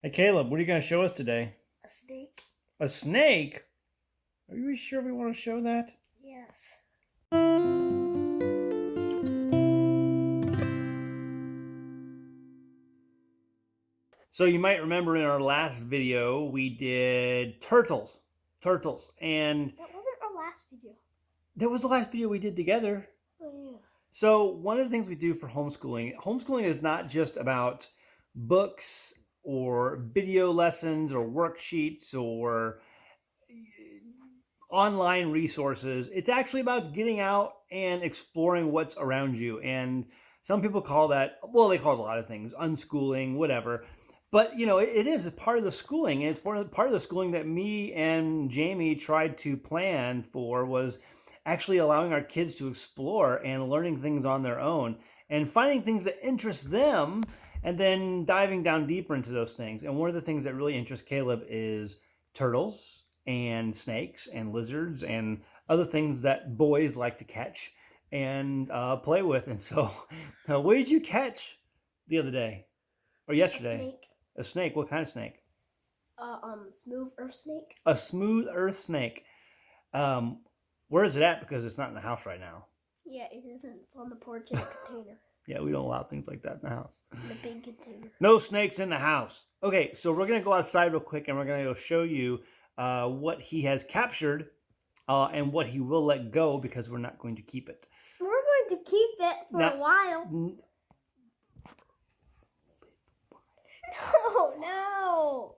Hey Caleb, what are you going to show us today? A snake? A snake? Are you sure we want to show that? Yes. So you might remember in our last video we did turtles. And That wasn't our last video. that was the last video we did together. Oh, yeah. So one of the things we do for homeschooling is not just about books or video lessons or worksheets or online resources. It's actually about getting out and exploring what's around you. And some people call that, well, they call it a lot of things, unschooling, whatever. But, you know, it is part of the schooling. And it's part of the schooling that me and Jamie tried to plan for was actually allowing our kids to explore and learning things on their own and finding things that interest them and then diving down deeper into those things. And one of the things that really interests Caleb is turtles and snakes and lizards and other things that boys like to catch and play with. And so, what did you catch the other day or yesterday? A snake. A snake. What kind of snake? Smooth earth snake. A smooth earth snake. Where is it at? Because it's not in the house right now. Yeah, it isn't. It's on the porch in a container. Yeah, we don't allow things like that in the house. In a big container. No snakes in the house. Okay, so we're going to go outside real quick and we're going to go show you what he has captured and what he will let go because we're not going to keep it. We're going to keep it for a while. No.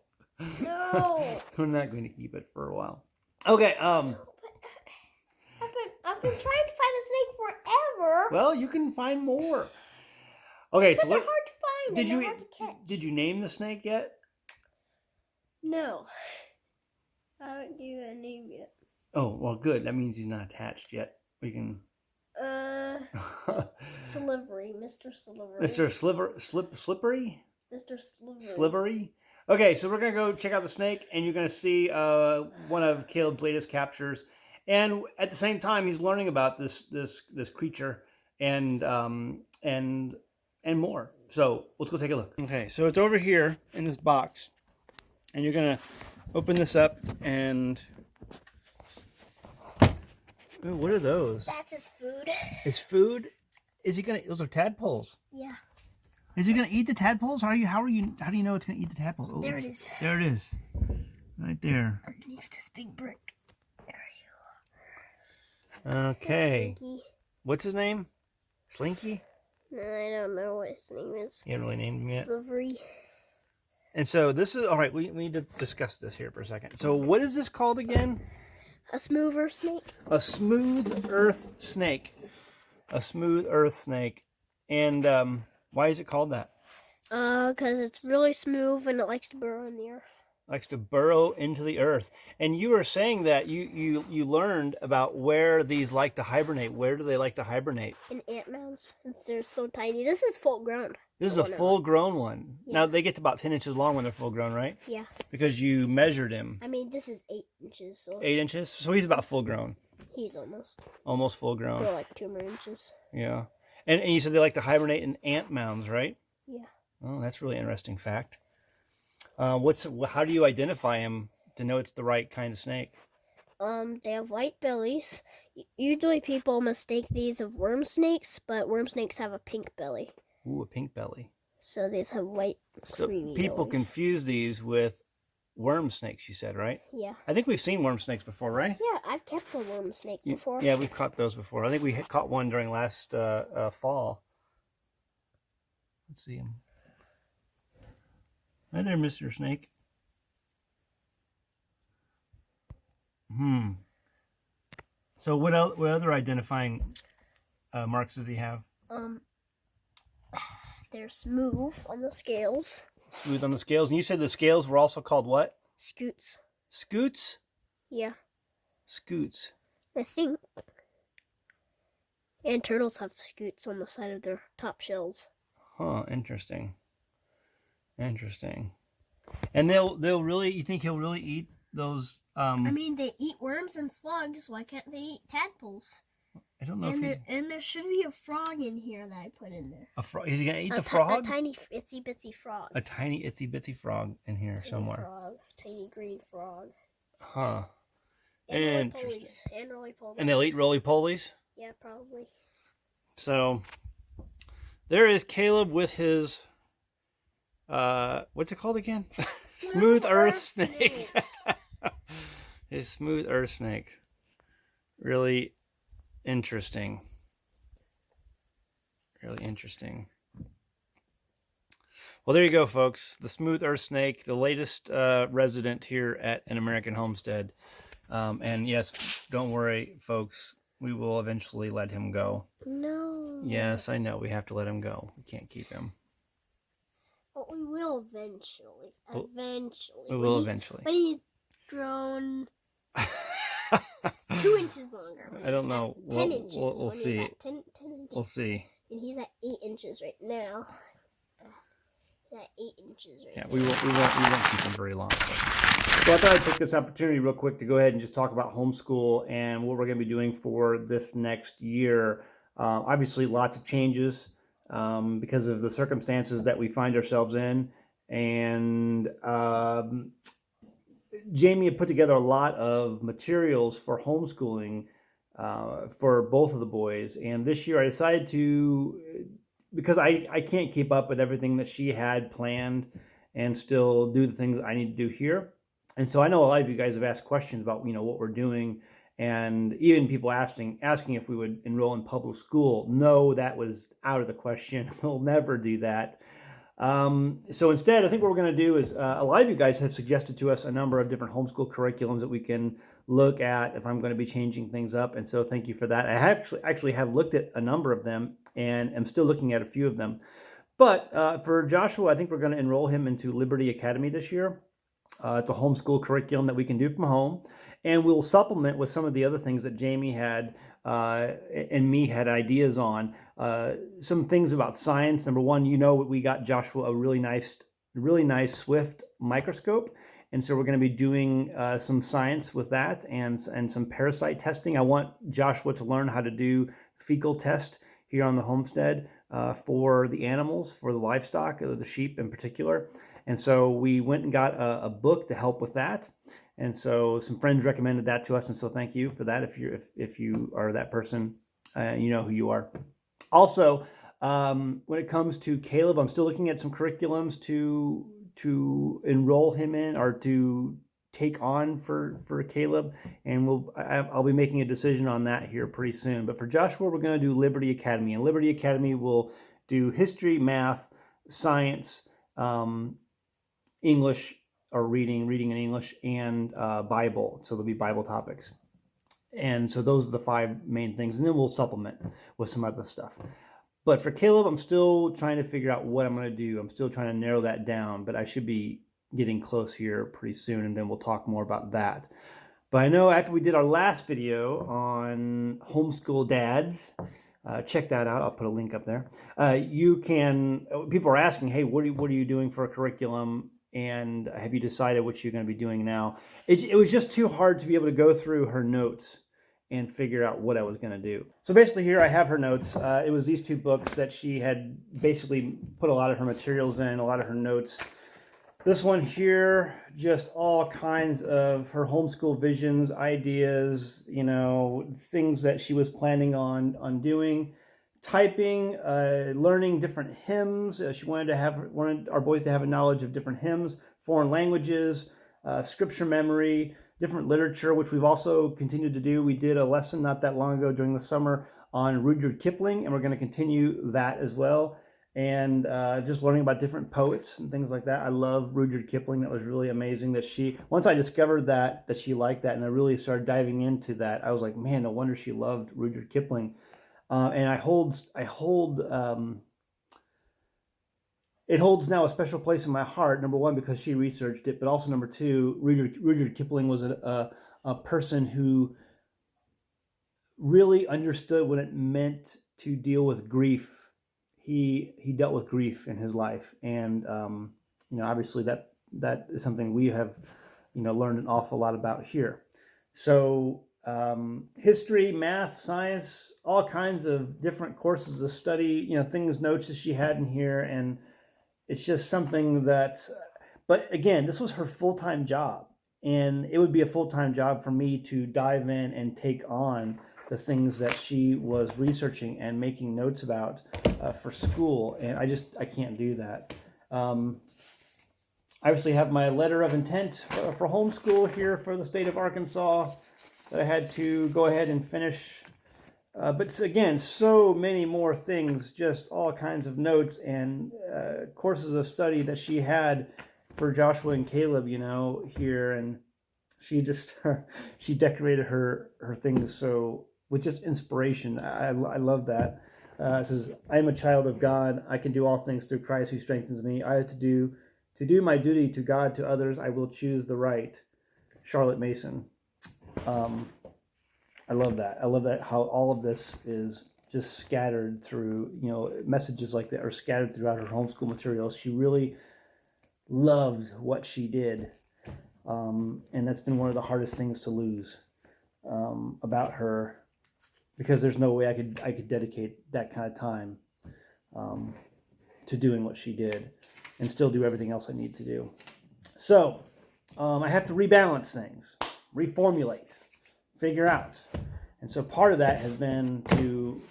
We're not going to keep it for a while. Okay, I've been trying to find a snake forever. Well, you can find more. Okay, so they're hard to find. Hard to catch. Did you name the snake yet? No. I haven't given a name yet. Oh, well, good. That means he's not attached yet. We can. Slippery, Mr. Slippery. Mr. Slippery? Mr. Slippery. Slippery? Okay, so we're going to go check out the snake, and you're going to see one of Caleb's latest captures. And at the same time, he's learning about this creature and more. So let's go take a look. Okay, so it's over here in this box, and you're going to open this up and... Ooh, what are those? That's his food. His food? Is he gonna? Those are tadpoles. Yeah. Is he gonna eat the tadpoles? How do you know it's gonna eat the tadpoles? Oh, there it is. There it is. Right there. Underneath this big brick. There you are. Okay. Slinky. What's his name? Slinky? No, I don't know what his name is. You haven't really named him yet. Silvery. And so this is all right. We need to discuss this here for a second. So what is this called again? A smooth earth snake. A smooth earth snake. A smooth earth snake. And why is it called that? Because it's really smooth and it likes to burrow in the earth. Likes to burrow into the earth. And you were saying that you learned about where these like to hibernate. Where do they like to hibernate? In ant mounds. Since they're so tiny. This is full grown. This is a full-grown one. Yeah. Now, they get to about 10 inches long when they're full-grown, right? Yeah. Because you measured him. I mean, this is 8 inches. So 8 inches? So he's about full-grown. He's almost. Almost full-grown. They're like 2 more inches. Yeah. And you said they like to hibernate in ant mounds, right? Yeah. Oh, that's a really interesting fact. How do you identify him to know it's the right kind of snake? They have white bellies. Usually people mistake these of worm snakes, but worm snakes have a pink belly. Ooh, a pink belly. So these have white, creamy people bellies. confuse these with worm snakes, you said, right? Yeah. I think we've seen worm snakes before, right? Yeah, I've kept a worm snake before. Yeah, we've caught those before. I think we caught one during last fall. Let's see him. Hi there, Mr. Snake. So what other identifying marks does he have? They're smooth on the scales. Smooth on the scales. And you said the scales were also called what? Scoots. Scoots? Yeah. Scoots. I think. And turtles have scoots on the side of their top shells. Huh, interesting. Interesting. And they'll really, you think he'll really eat those I mean, they eat worms and slugs. Why can't they eat tadpoles? I don't know if he's... And there should be a frog in here that I put in there. A frog? Is he gonna eat the frog? A tiny itsy bitsy frog. A tiny itsy bitsy frog in here Tiny somewhere. Frog, tiny green frog. Huh. And roly-polies. And roly-polies. And they'll eat roly-polies? Yeah, probably. So there is Caleb with his what's it called again? Smooth Earth Snake. His Smooth Earth Snake. Really interesting. Really interesting. Well, there you go, folks. The Smooth Earth Snake, the latest resident here at an American Homestead. And yes, don't worry, folks. We will eventually let him go. No. Yes, I know. We have to let him go. We can't keep him. But we will eventually. Eventually. We will eventually. When he's grown 2 inches longer. I don't know. 10 inches. We'll see. 10 inches. We'll see. And he's at 8 inches right now. He's at 8 inches right now. Yeah, we won't keep him very long. So I thought I'd take this opportunity real quick to go ahead and just talk about homeschool and what we're going to be doing for this next year. Obviously, lots of changes because of the circumstances that we find ourselves in. And Jamie had put together a lot of materials for homeschooling for both of the boys. And this year I decided to, because I can't keep up with everything that she had planned and still do the things I need to do here. And so I know a lot of you guys have asked questions about, what we're doing, and even people asking if we would enroll in public school. No, that was out of the question. We'll never do that. So instead, I think what we're going to do is a lot of you guys have suggested to us a number of different homeschool curriculums that we can look at if I'm going to be changing things up. And so thank you for that. I actually have looked at a number of them and am still looking at a few of them. But for Joshua, I think we're going to enroll him into Liberty Academy this year. It's a homeschool curriculum that we can do from home, and we'll supplement with some of the other things that Jamie had and me had ideas on. Some things about science. Number one, we got Joshua a really nice Swift microscope, and so we're going to be doing some science with that and some parasite testing. I want Joshua to learn how to do fecal test here on the homestead for the animals, for the livestock, the sheep in particular. And so we went and got a book to help with that. And so some friends recommended that to us. And so thank you for that. If you are that person, you know who you are. Also, when it comes to Caleb, I'm still looking at some curriculums to enroll him in or to take on for Caleb. And I'll be making a decision on that here pretty soon. But for Joshua, we're going to do Liberty Academy. And Liberty Academy will do history, math, science, English or reading in English, and Bible. So there'll be Bible topics. And so those are the 5 main things. And then we'll supplement with some other stuff. But for Caleb, I'm still trying to figure out what I'm going to do. I'm still trying to narrow that down, but I should be getting close here pretty soon, and then we'll talk more about that. But I know after we did our last video on homeschool dads, check that out. I'll put a link up there. People are asking, hey, what are you doing for a curriculum? And have you decided what you're going to be doing now? It was just too hard to be able to go through her notes and figure out what I was going to do. So basically here I have her notes. It was these 2 books that she had basically put a lot of her materials in, a lot of her notes. This one here, just all kinds of her homeschool visions, ideas, things that she was planning on doing. Typing, learning different hymns. She wanted our boys to have a knowledge of different hymns, foreign languages, scripture memory, different literature, which we've also continued to do. We did a lesson not that long ago during the summer on Rudyard Kipling, and we're going to continue that as well. And just learning about different poets and things like that. I love Rudyard Kipling. That was really amazing that once I discovered that she liked that, and I really started diving into that, I was like, man, no wonder she loved Rudyard Kipling. And it holds now a special place in my heart. Number one, because she researched it, but also number 2, Rudyard Kipling was a person who really understood what it meant to deal with grief. He dealt with grief in his life, and obviously that is something we have learned an awful lot about here. So history, math, science, all kinds of different courses of study, things, notes that she had in here. And it's just something that, but again, this was her full-time job. And it would be a full-time job for me to dive in and take on the things that she was researching and making notes about for school. And I can't do that. I obviously have my letter of intent for homeschool here for the state of Arkansas that I had to go ahead and finish. But again, so many more things, just all kinds of notes and courses of study that she had for Joshua and Caleb, here. And she just, she decorated her things so with just inspiration. I love that. It says, I am a child of God. I can do all things through Christ who strengthens me. I have to do my duty to God, to others. I will choose the right. Charlotte Mason. I love that. I love that how all of this is just scattered through, messages like that are scattered throughout her homeschool materials. She really loved what she did. And that's been one of the hardest things to lose about her, because there's no way I could dedicate that kind of time to doing what she did and still do everything else I need to do. So I have to rebalance things, reformulate, figure out. And so part of that has been to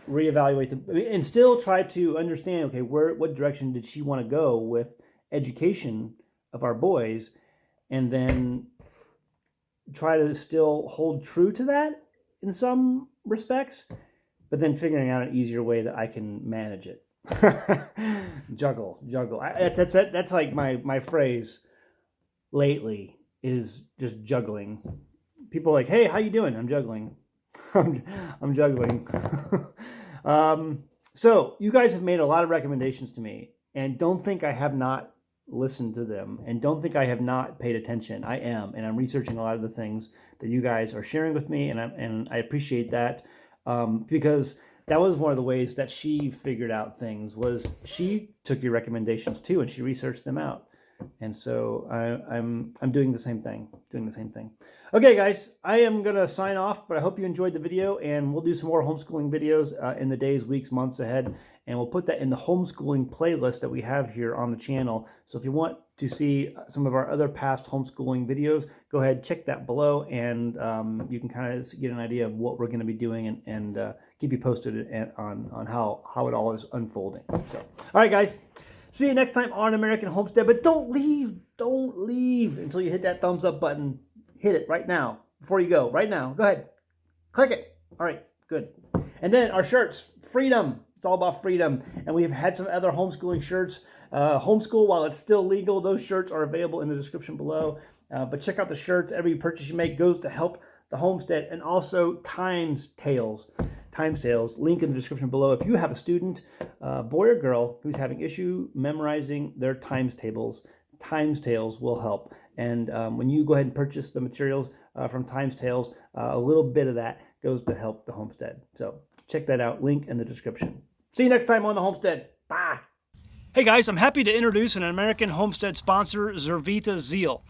reevaluate and still try to understand, okay, what direction did she want to go with education of our boys, and then try to still hold true to that in some respects, but then figuring out an easier way that I can manage it. juggle. That's like my phrase lately, is just juggling. People are like, hey, how you doing? I'm juggling. I'm juggling. So you guys have made a lot of recommendations to me, and don't think I have not listened to them, and don't think I have not paid attention. I am, and I'm researching a lot of the things that you guys are sharing with me, and I appreciate that, because that was one of the ways that she figured out things, was she took your recommendations too, and she researched them out. And so I'm doing the same thing. Okay, guys, I am going to sign off, but I hope you enjoyed the video, and we'll do some more homeschooling videos in the days, weeks, months ahead, and we'll put that in the homeschooling playlist that we have here on the channel. So if you want to see some of our other past homeschooling videos, go ahead, check that below, and you can kind of get an idea of what we're going to be doing, and keep you posted on how it all is unfolding. So, all right, guys. See you next time on American Homestead, but don't leave until you hit that thumbs up button. Hit it right now, before you go, right now. Go ahead, click it. All right, good. And then our shirts, freedom. It's all about freedom. And we've had some other homeschooling shirts. Homeschool while it's still legal. Those shirts are available in the description below. But check out the shirts. Every purchase you make goes to help the homestead, and also Times Tales, link in the description below. If you have a student, boy or girl, who's having issue memorizing their times tables, Times Tales will help. And when you go ahead and purchase the materials from Times Tales, a little bit of that goes to help the homestead. So check that out, link in the description. See you next time on the homestead. Bye. Hey guys, I'm happy to introduce an American Homestead sponsor, Zervita Zeal.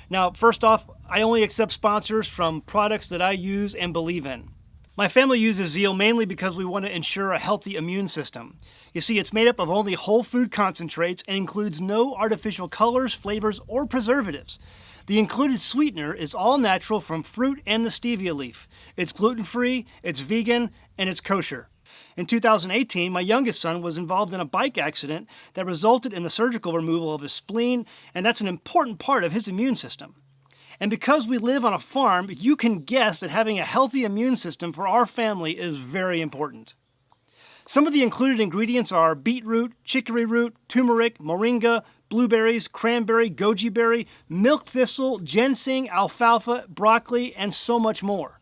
Now, first off, I only accept sponsors from products that I use and believe in. My family uses Zeal mainly because we want to ensure a healthy immune system. You see, it's made up of only whole food concentrates and includes no artificial colors, flavors, or preservatives. The included sweetener is all natural from fruit and the stevia leaf. It's gluten-free, it's vegan, and it's kosher. In 2018, my youngest son was involved in a bike accident that resulted in the surgical removal of his spleen, and that's an important part of his immune system. And because we live on a farm, you can guess that having a healthy immune system for our family is very important. Some of the included ingredients are beetroot, chicory root, turmeric, moringa, blueberries, cranberry, goji berry, milk thistle, ginseng, alfalfa, broccoli, and so much more.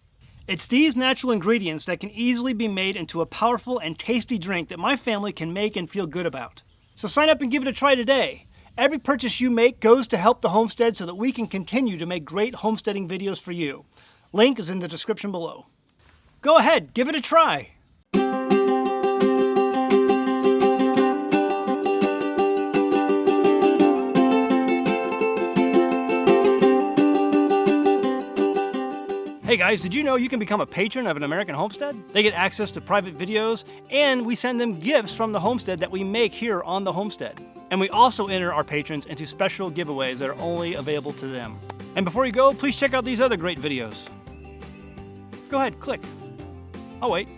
It's these natural ingredients that can easily be made into a powerful and tasty drink that my family can make and feel good about. So sign up and give it a try today. Every purchase you make goes to help the homestead so that we can continue to make great homesteading videos for you. Link is in the description below. Go ahead, give it a try. Hey Hey guys, did you know you can become a patron of an American Homestead? They get access to private videos, and we send them gifts from the homestead that we make here on the homestead. And we also enter our patrons into special giveaways that are only available to them. And before you go, please check out these other great videos. Go ahead, click. Oh wait.